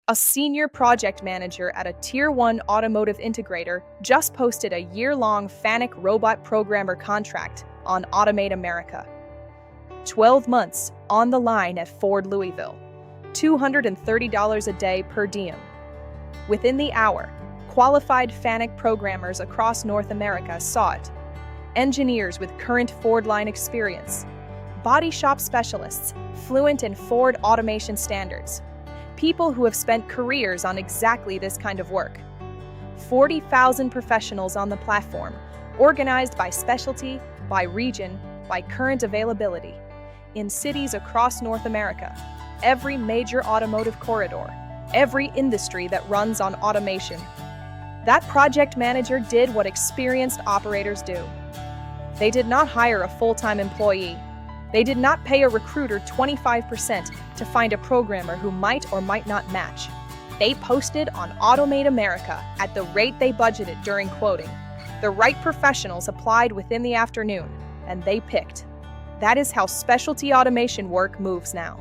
A senior project manager at a Tier 1 automotive integrator just posted a year-long Fanuc robot programmer contract on Automate America. 12 months on the line at Ford Louisville. $230 a day per diem. Within the hour, qualified Fanuc programmers across North America saw it. Engineers with current Ford line experience. Body shop specialists, fluent in Ford automation standards. People who have spent careers on exactly this kind of work. 40,000 professionals on the platform, organized by specialty, by region, by current availability. In cities across North America, every major automotive corridor, every industry that runs on automation. That project manager did what experienced operators do. They did not hire a full-time employee. They did not pay a recruiter 25% to find a programmer who might or might not match. They posted on Automate America at the rate they budgeted during quoting. The right professionals applied within the afternoon, and they picked. That is how specialty automation work moves now.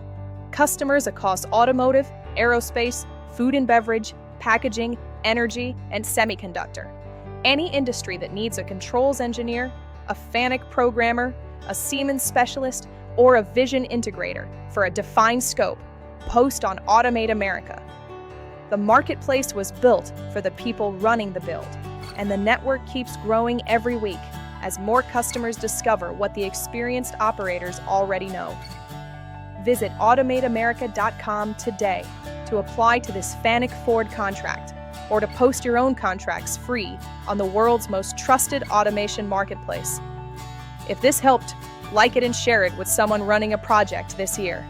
Customers across automotive, aerospace, food and beverage, packaging, energy, and semiconductor. Any industry that needs a controls engineer, a Fanuc programmer, a Siemens specialist, or a vision integrator for a defined scope, post on Automate America. The marketplace was built for the people running the build, and the network keeps growing every week as more customers discover what the experienced operators already know. Visit automateamerica.com today to apply to this Fanuc Ford contract, or to post your own contracts free on the world's most trusted automation marketplace. If this helped, like it and share it with someone running a project this year.